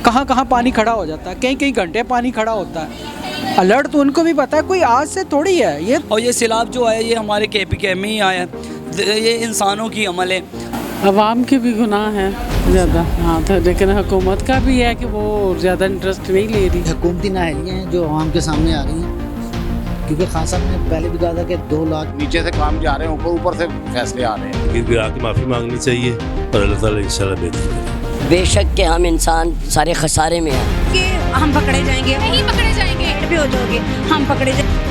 कहाँ कहाँ पानी खड़ा हो जाता है, कई कई घंटे पानी खड़ा होता है। अलर्ट तो उनको भी पता है, कोई आज से थोड़ी है ये। और ये सैलाब जो है ये हमारे KPK में ही आया है, ये इंसानों की अमल है। अवाम के भी गुनाह है ज़्यादा, हाँ तो लेकिन हुकूमत का भी है कि वो ज़्यादा इंटरेस्ट नहीं ले रही। हुकूमती नाअहलियाँ हैं जो आवाम के सामने आ रही हैं, क्योंकि खान साहब ने पहले भी कहा था कि 2 लाख नीचे से काम जा रहे हैं, ऊपर से फैसले आ रहे हैं। लेकिन आके माफ़ी मांगनी चाहिए और अल्लाह ताला इंशाल्लाह बेहतर करेगा। बेशक के हम इंसान सारे खसारे में हैं कि हम पकड़े जाएंगे, नहीं पकड़े जाएंगे, भी हो जाओगे, हम पकड़े जाएंगे।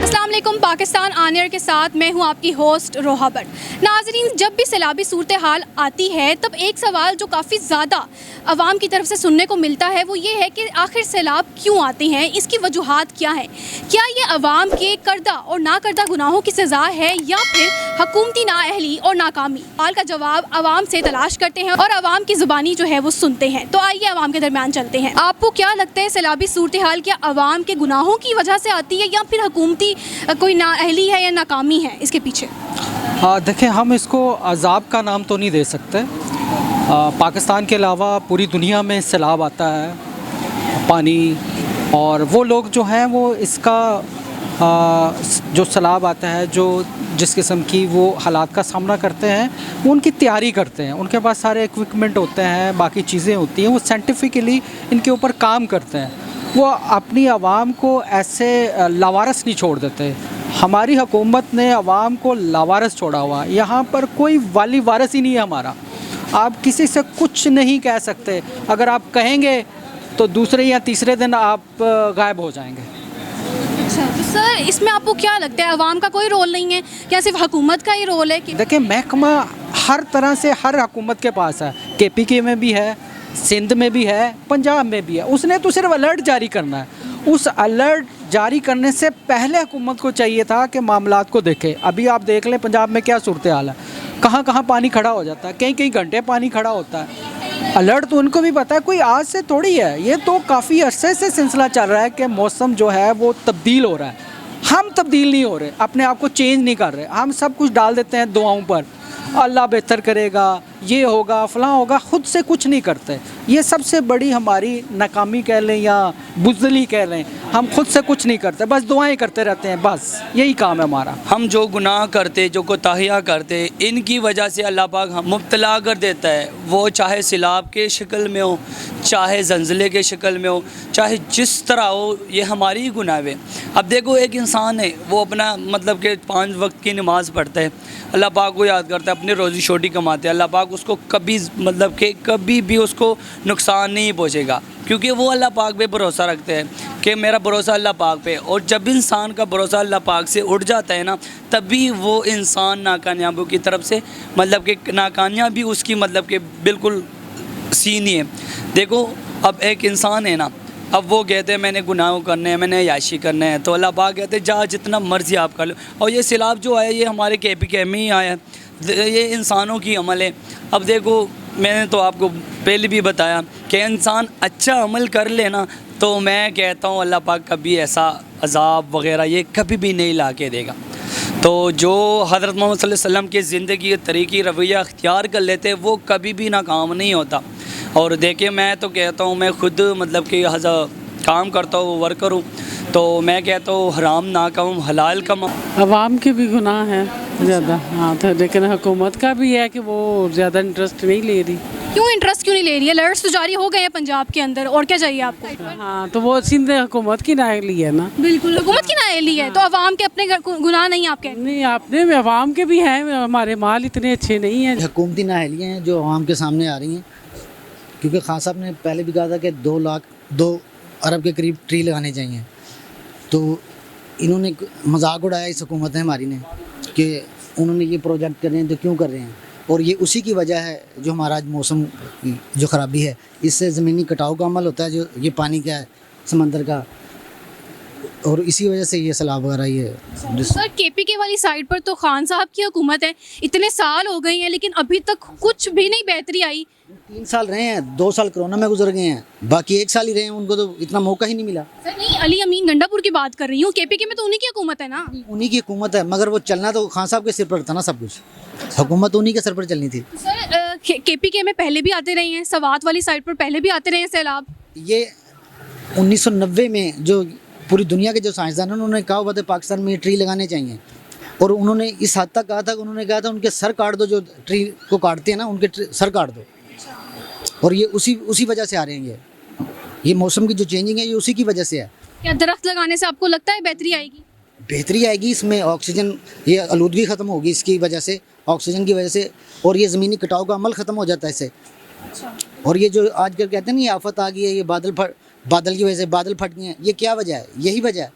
अस्सलामुअलैकुम, पाकिस्तान आनियर के साथ मैं हूं आपकी होस्ट रोहा भट्ट। नाजरीन, जब भी सैलाबी सूरत हाल आती है तब एक सवाल जो काफ़ी ज़्यादा आवाम की तरफ से सुनने को मिलता है वो ये है कि आखिर सैलाब क्यों आते हैं, इसकी वजूहात क्या है, क्या ये आवाम के करदा और ना करदा गुनाहों की सज़ा है या फिर हुकूमती नाअहली और नाकामी। सवाल का जवाब आवाम से तलाश करते हैं और आवाम की ज़ुबानी जो है वो सुनते हैं। तो आइए आवाम के दरमियान चलते हैं। आपको क्या लगता है सैलाबी सूरत हाल क्या आवाम के गुनाहों की वजह से आती है या फिर हुकूमती कोई नाअहली है या नाकामी है इसके पीछे? हाँ देखें, हम इसको अजाब का नाम तो नहीं दे सकते। पाकिस्तान के अलावा पूरी दुनिया में सैलाब आता है पानी, और वो लोग जो हैं वो इसका जो सैलाब आता है, जो जिस किस्म की वो हालात का सामना करते हैं वो उनकी तैयारी करते हैं। उनके पास सारे इक्विपमेंट होते हैं, बाकी चीज़ें होती हैं, वो साइंटिफिकली इनके ऊपर काम करते हैं। वो अपनी आवाम को ऐसे लावारस नहीं छोड़ देते। हमारी हुकूमत ने आवाम को लावारस छोड़ा हुआ है। यहाँ पर कोई वाली वारस ही नहीं है हमारा। आप किसी से कुछ नहीं कह सकते, अगर आप कहेंगे तो दूसरे या तीसरे दिन आप गायब हो जाएंगे। अच्छा, तो सर इसमें आपको क्या लगता है आवाम का कोई रोल नहीं है, क्या सिर्फ हुकूमत का ही रोल है? कि देखिए, महकमा हर तरह से हर हुकूमत के पास है। KPK में भी है, सिंध में भी है, पंजाब में भी है। उसने तो सिर्फ अलर्ट जारी करना है। उस अलर्ट जारी करने से पहले हुकूमत को चाहिए था कि मामलात को देखे। अभी आप देख लें पंजाब में क्या सूरत हाल है, कहाँ कहाँ पानी खड़ा हो जाता है, कई कई घंटे पानी खड़ा होता है। अलर्ट तो उनको भी पता है, कोई आज से थोड़ी है। ये तो काफ़ी अरसे से सिलसिला चल रहा है कि मौसम जो है वो तब्दील हो रहा है। हम तब्दील नहीं हो रहे, अपने आप को चेंज नहीं कर रहे। हम सब कुछ डाल देते हैं दुआओं पर, अल्लाह बेहतर करेगा, ये होगा, फलां होगा, ख़ुद से कुछ नहीं करते। ये सबसे बड़ी हमारी नाकामी कह लें या बुज़दिली कह लें, हम खुद से कुछ नहीं करते, बस दुआएं करते रहते हैं। बस यही काम है हमारा। हम जो गुनाह करते, जो कोताहियाँ करते, इनकी वजह से अल्लाह पाक हम मुब्तला कर देता है। वो चाहे सैलाब के शक्ल में हो, चाहे जंजले के शक्ल में हो, चाहे जिस तरह हो, ये हमारी ही गुनाह है। अब देखो, एक इंसान है वो अपना मतलब कि 5 वक्त की नमाज़ पढ़ता है, अल्लाह पाक को याद करता है, अपनी रोज़ी छोटी कमाते हैं। अल्लाह पाक उसको कभी मतलब कि कभी भी उसको नुकसान नहीं पहुँचेगा, क्योंकि वो अल्लाह पाक पे भरोसा रखते हैं कि मेरा भरोसा अल्लाह पाक पे। और जब इंसान का भरोसा अल्लाह पाक से उठ जाता है ना, तभी वो इंसान नाकामयाबों की तरफ से मतलब कि नाकामयाबी उसकी मतलब कि बिल्कुल सीनी है। देखो, अब एक इंसान है ना, अब वो कहते हैं मैंने गुनाह करने हैं, मैंने याशी करने हैं, तो अल्लाह पाक कहते हैं जा जितना मर्ज़ी आप कर लो। और ये सैलाब जो आया ये हमारे KPK में ही आया है, ये इंसानों की अमल है। अब देखो, मैंने तो आपको पहले भी बताया कि इंसान अच्छा अमल कर लेना, तो मैं कहता हूँ अल्लाह पाक कभी ऐसा अज़ाब वग़ैरह ये कभी भी नहीं ला के देगा। तो जो हज़रत मोहम्मद सल्लल्लाहु अलैहि वसल्लम के ज़िंदगी के तरीक़ी रवैया अख्तियार कर लेते हैं, वो कभी भी नाकाम नहीं होता। और देखिए, मैं तो कहता हूँ, मैं ख़ुद मतलब कि काम करता हूँ, वर्कर हूँ, तो मैं कहता हूँ हराम ना कमाऊँ, हलाल कमाऊँ। अवाम के भी गुनाह है ज़्यादा, हाँ तो लेकिन हुकूमत का भी है कि वो ज़्यादा इंटरेस्ट नहीं ले रही। क्यों इंटरेस्ट क्यों नहीं ले रही है? अलर्ट्स तो जारी हो गए हैं पंजाब के अंदर, और क्या चाहिए आपको? हाँ तो वो सिंध हुकूमत की नाअहली है ना। बिल्कुल, हुकूमत की नाअहली है। तो अवाम के अपने गुनाह नहीं आपके? नहीं, अपने में अवाम के भी हैं, हमारे माल इतने अच्छे नहीं हैं। हुकूमती नाअहलियाँ हैं जो आवाम के सामने आ रही हैं, क्योंकि खान साहब ने पहले भी कहा था कि 2 अरब के करीब ट्री लगाने चाहिए। तो इन्होंने मजाक उड़ाया इस हुकूमत ने हमारी ने कि उन्होंने ये प्रोजेक्ट कर रहे हैं तो क्यों कर रहे हैं, और ये उसी की वजह है जो हमारा आज मौसम जो ख़राबी है। इससे ज़मीनी कटाव का अमल होता है, जो ये पानी का है समंदर का, और इसी वजह से ये सैलाब वगैरह ये। सर, KPK वाली साइड पर तो खान साहब की हुकूमत है, इतने साल हो गए हैं लेकिन अभी तक कुछ भी नहीं बेहतरी आई। 3 साल रहे हैं, 2 साल कोरोना में गुजर गए हैं, बाकी 1 साल ही रहे हैं, उनको तो इतना मौका ही नहीं मिला। सर नहीं, अली अमीन गंडापुर की बात कर रही हूँ, केपीके में तो उन्हीं की हुकूमत है ना। उन्हीं की हुकूमत है, मगर वो चलना तो खान साहब के सिर पर था ना, सब कुछ हुकूमत उन्हीं के सर पर चलनी थी। सर केपीके में पहले भी आते रहे हैं, सवात वाली साइड पर पहले भी आते रहे हैं सैलाब। ये 1990 में जो पूरी दुनिया के जो साइंसदान हैं उन्होंने कहा हुआ था पाकिस्तान में ट्री लगाने चाहिए, और उन्होंने इस हद तक कहा था कि उन्होंने कहा था उनके सर काट दो, जो ट्री को काटते हैं ना उनके सर काट दो, और ये उसी वजह से आ रहे हैं। ये मौसम की जो चेंजिंग है ये उसी की वजह से है। क्या दरख्त लगाने से आपको लगता है बेहतरी आएगी? बेहतरी आएगी, इसमें ऑक्सीजन, ये आलूदगी ख़त्म होगी इसकी वजह से, ऑक्सीजन की वजह से, और ये ज़मीनी कटाव का अमल ख़त्म हो जाता है इससे। और ये जो आजकल कहते हैं ना ये आफत आ गई है, ये बादल की वजह से बादल फट गए हैं, ये क्या वजह है? यही वजह है,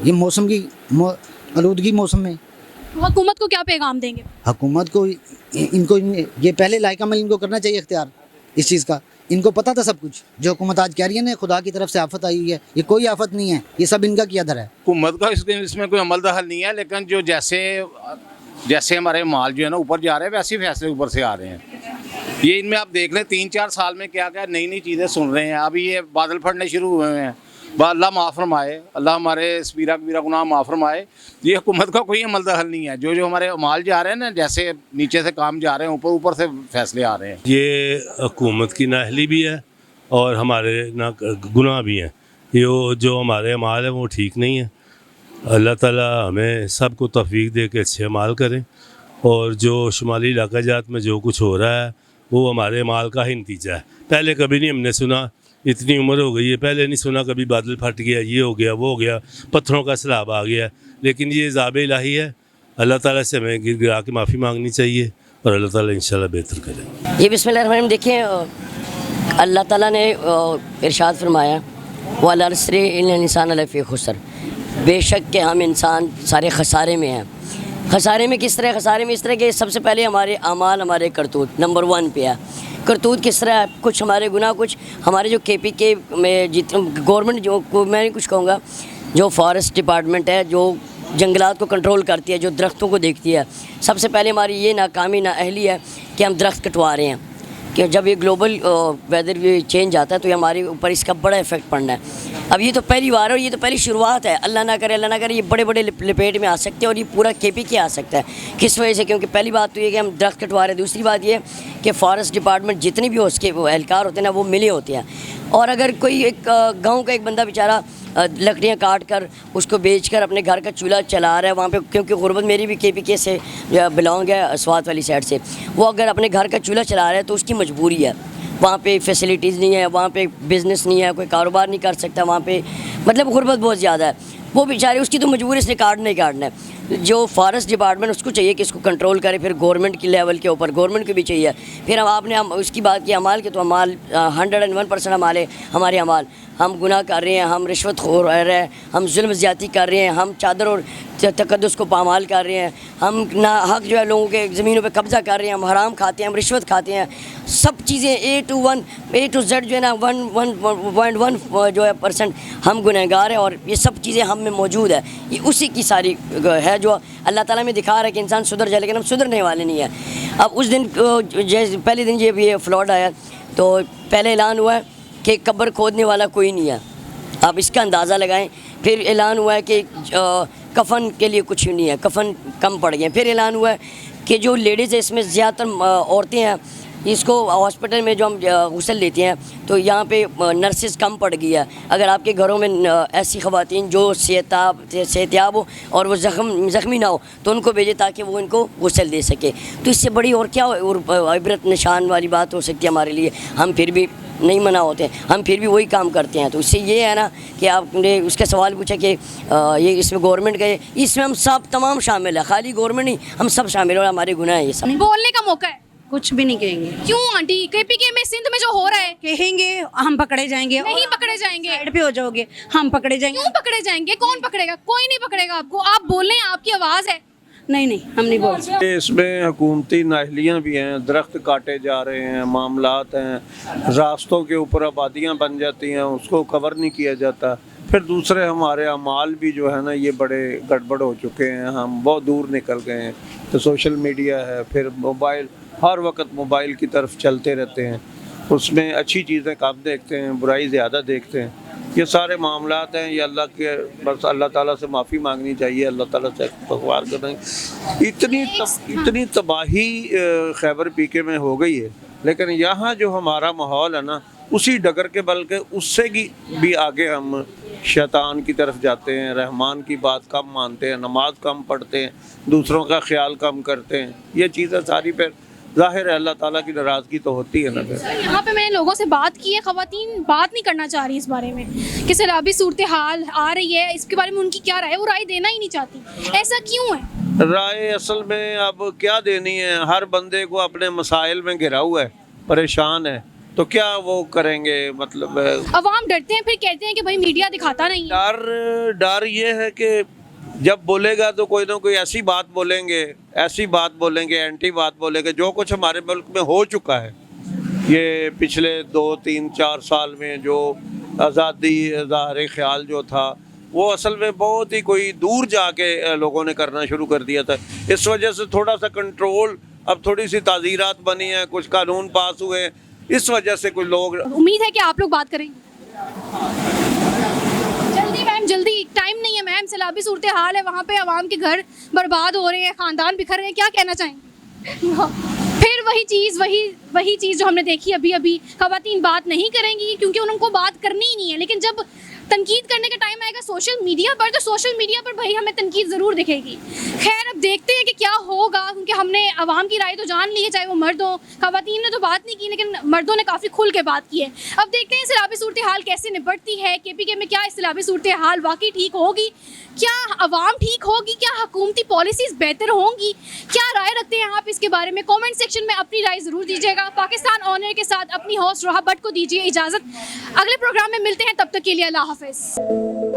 ये मौसम की आलूदगी मौसम में। हुकूमत को क्या पैगाम देंगे? हुकूमत को इनको ये पहले लायका अमल इनको करना चाहिए इख्तियार इस चीज़ का। इनको पता था सब कुछ, जो हुकूमत आज कह रही है ना खुदा की तरफ से आफत आई हुई है, ये कोई आफत नहीं है, ये सब इनका किया धर है। हुकूमत का इसमें कोई अमल दखल नहीं है, लेकिन जो जैसे हमारे माल जो है ना ऊपर जा रहे हैं वैसे ही फैसले ऊपर से आ रहे हैं। ये इनमें आप देख लें 3-4 साल में क्या क्या नई चीज़ें सुन रहे हैं। अभी ये बादल फटने शुरू हुए हैं, अल्लाह माफ़ फरमाए, अल्लाह हमारे सपीरा कबीरा गुनाह माफ़ फरमाए। ये हुकूमत का कोई अमल दखल नहीं है, जो हमारे माल जा रहे हैं ना, जैसे नीचे से काम जा रहे हैं ऊपर से फैसले आ रहे हैं। ये हुकूमत की नाअहली भी है और हमारे ना गुनाह भी हैं। ये जो हमारे अमाल है वो ठीक नहीं है। अल्लाह ताला हमें सबको तौफीक दे के अच्छे अमाल करें, और जो शुमाली इलाका जात में जो कुछ हो रहा है वो हमारे माल का ही नतीजा है। पहले कभी नहीं हमने सुना, इतनी उम्र हो गई है, पहले नहीं सुना कभी बादल फट गया, ये हो गया, वो हो गया, पत्थरों का सैलाब आ गया। लेकिन ये ज़ाबे इलाही है, अल्लाह ताला से हमें गिर गिरा के माफ़ी मांगनी चाहिए, और अल्लाह ताला इंशाल्लाह बेहतर करे। ये बिस्मिल्लाहिर्रहमानिर्रहीम। देखिए अल्लाह ताला ने इरशाद फरमाया वल अस्रि इन्नल इंसान लफ़ी खुस्र, बेशक के हम इंसान सारे खसारे में हैं। खसारे में किस तरह? खसारे में इस तरह के सबसे पहले हमारे अमाल, हमारे करतूत नंबर 1 पे है। करतूत किस तरह है? कुछ हमारे गुनाह, कुछ हमारे जो केपीके में गवर्नमेंट जो मैं नहीं कुछ कहूँगा, जो फॉरेस्ट डिपार्टमेंट है, जो जंगलात को कंट्रोल करती है, जो दरख्तों को देखती है, सबसे पहले हमारी ये नाकामी नाअहली है कि हम दरख्त कटवा रहे हैं। कि जब ये ग्लोबल वेदर चेंज आता है तो ये हमारे ऊपर इसका बड़ा इफेक्ट पड़ना है। अब ये तो पहली बार है और ये तो पहली शुरुआत है। अल्लाह ना करे ये बड़े बड़े लपेट में आ सकते हैं, और ये पूरा केपीके आ सकता है। किस वजह से? क्योंकि पहली बात तो ये कि हम दरख्त कटवा रहे हैं, दूसरी बात ये कि फॉरेस्ट डिपार्टमेंट जितनी भी उसके एहलकार होते हैं ना वो मिले होते हैं। और अगर कोई एक गाँव का एक बंदा बेचारा लकड़ियाँ काट कर उसको बेच कर अपने घर का चूल्हा चला रहा है वहाँ पे, क्योंकि गुरबत मेरी भी केपीके से बिलोंग है, स्वात वाली साइड से, वो अगर अपने घर का चूल्हा चला रहा है तो उसकी मजबूरी है। वहाँ पे फैसिलिटीज़ नहीं है, वहाँ पे बिज़नेस नहीं है, कोई कारोबार नहीं कर सकता वहाँ पे, मतलब गुरबत बहुत ज़्यादा है। वो बेचारे, उसकी तो मजबूरी इसने काटना ही काटना है। जो फॉरेस्ट डिपार्टमेंट उसको चाहिए कि इसको कंट्रोल करे, फिर गवर्नमेंट की लेवल के ऊपर गवर्नमेंट को भी चाहिए। फिर हम उसकी बात की अमाल के, तो अमाल 101% हमारे अमाल, हम गुनाह कर रहे हैं, हम रिश्वत खो रहे हैं, हम जुल्म ज़्यादती कर रहे हैं, हम चादर और तकद्दुस को पामाल कर रहे हैं, हम ना हक जो है लोगों के ज़मीनों पे कब्ज़ा कर रहे हैं, हम हराम खाते हैं, हम रिश्वत खाते हैं। सब चीज़ें A to Z जो है ना 1.1 जो है % हम गुनहगार हैं, और ये सब चीज़ें हम में मौजूद है। ये उसी की सारी है जो अल्लाह ताला में दिखा रहा है कि इंसान सुधर जाए, लेकिन हम सुधरने वाले नहीं हैं। अब उस दिन जैसे पहले दिन जब ये फ्लड आया तो पहले ऐलान हुआ है कि कब्र खोदने वाला कोई नहीं है, आप इसका अंदाज़ा लगाएं। फिर ऐलान हुआ है कि कफन के लिए कुछ नहीं है, कफन कम पड़ गए। फिर ऐलान हुआ है कि जो लेडीज़ है इसमें ज़्यादातर औरतें हैं, इसको हॉस्पिटल में जो हम गुस्ल लेते हैं तो यहाँ पे नर्सेज कम पड़ गई है। अगर आपके घरों में ऐसी ख़वातीन जो सेहतियाब हो और वो ज़ख्मी ना हो तो उनको भेजें ताकि वो इनको गुस्ल दे सके। तो इससे बड़ी और क्या इबरत निशान वाली बात हो सकती है हमारे लिए। हम फिर भी नहीं मना होते, हम फिर भी वही काम करते हैं। तो इससे ये है ना कि आपने उसका सवाल पूछा कि ये इसमें गवर्नमेंट का, इसमें हम सब तमाम शामिल है, खाली गवर्नमेंट नहीं, हम सब शामिल और हमारे गुनाह है ये सब। बोलने का मौका है? कुछ भी नहीं कहेंगे। क्यों आंटी? केपीके में, सिंध में जो हो रहा है, कहेंगे हम पकड़े जाएंगे। नहीं पकड़े जाएंगे, साइड पे हो जाओगे, हम पकड़े जाएंगे। क्यों पकड़े जाएंगे? कौन पकड़ेगा? कोई नहीं पकड़ेगा आपको। आप बोल रहे हैं, आपकी आवाज़ है। नहीं हम नहीं बोल सकते। इसमें हुकूमती नाहलियाँ भी हैं, दरख्त काटे जा रहे हैं, मामलात हैं, रास्तों के ऊपर आबादियाँ बन जाती हैं, उसको कवर नहीं किया जाता। फिर दूसरे हमारे अमाल भी जो है ना ये बड़े गड़बड़ हो चुके हैं, हम बहुत दूर निकल गए हैं। तो सोशल मीडिया है, फिर मोबाइल, हर वक्त मोबाइल की तरफ चलते रहते हैं, उसमें अच्छी चीज़ें कम देखते हैं, बुराई ज़्यादा देखते हैं। ये सारे मामलात हैं, ये अल्लाह के, बस अल्लाह ताला से माफ़ी मांगनी चाहिए, अल्लाह ताला से इस्तग़फ़ार करना। इतनी तबाही खैबर पीके में हो गई है, लेकिन यहाँ जो हमारा माहौल है ना, उसी डगर के बल्कि उससे भी आगे हम शैतान की तरफ जाते हैं, रहमान की बात कम मानते हैं, नमाज कम पढ़ते हैं, दूसरों का ख्याल कम करते हैं। ये चीज़ें सारी फिर ज़ाहिर है अल्लाह ताला की नाराज़गी तो होती है ना। फिर यहाँ पे मैंने लोगों से बात की है, ख़वातीन बात नहीं करना चाह रही इस बारे में कि सैलाबी सूरत हाल आ रही है, इसके बारे में उनकी क्या राय है, वो राय देना ही नहीं चाहती। ऐसा क्यों है? राय असल में अब क्या देनी है, हर बंदे को अपने मसाइल में घिरा हुआ है, परेशान है, तो क्या वो करेंगे? मतलब अवाम डरते हैं, फिर कहते हैं कि भाई मीडिया दिखाता नहीं है। डर ये है कि जब बोलेगा तो कोई ना कोई ऐसी बात बोलेंगे, एंटी बात बोलेंगे, जो कुछ हमारे मुल्क में हो चुका है ये पिछले 2, 3, 4 साल में, जो आज़ादी ज़ाहिर ख्याल जो था वो असल में बहुत ही कोई दूर जाके लोगों ने करना शुरू कर दिया था। इस वजह से थोड़ा सा कंट्रोल, अब थोड़ी सी ताज़ीरात बनी है, कुछ कानून पास हुए, इस वजह से कुछ लोग। उम्मीद है कि आप लोग बात करेंगे जल्दी। मैम जल्दी, टाइम नहीं है मैम, सैलाबी सूरत हाल है, वहाँ पे आवाम के घर बर्बाद हो रहे हैं, ख़ानदान बिखर रहे हैं, क्या कहना चाहेंगे? फिर वही चीज़ जो हमने देखी अभी, ख़वातीन बात नहीं करेंगी क्योंकि उनको बात करनी ही नहीं है। लेकिन जब तनकीद करने का टाइम आएगा सोशल मीडिया पर, तो सोशल मीडिया पर भाई हमें तनकीद ज़रूर दिखेगी। खैर अब देखते हैं कि क्या होगा, क्योंकि हमने आवाम की राय तो जान ली है, चाहे वो मर्द हो। ख़वातीन ने तो बात नहीं की, लेकिन मर्दों ने काफ़ी खुल के बात की है। अब देखते हैं सैलाबी सूरत हाल कैसे निपटती है KPK में। क्या सैलाबी सूरत हाल वाकई ठीक होगी? क्या आवाम ठीक होगी? क्या हुकूमती पॉलिसीज़ बेहतर होंगी? क्या राय रखते हैं आप इसके बारे में? कमेंट सेक्शन में अपनी राय ज़रूर दीजिएगा। पाकिस्तान ऑन एयर के साथ अपनी होस्ट रोहा भट्ट को दीजिए इजाज़त। अगले प्रोग्राम में मिलते हैं, तब तक के लिए अल्लाह हाफ़िज़।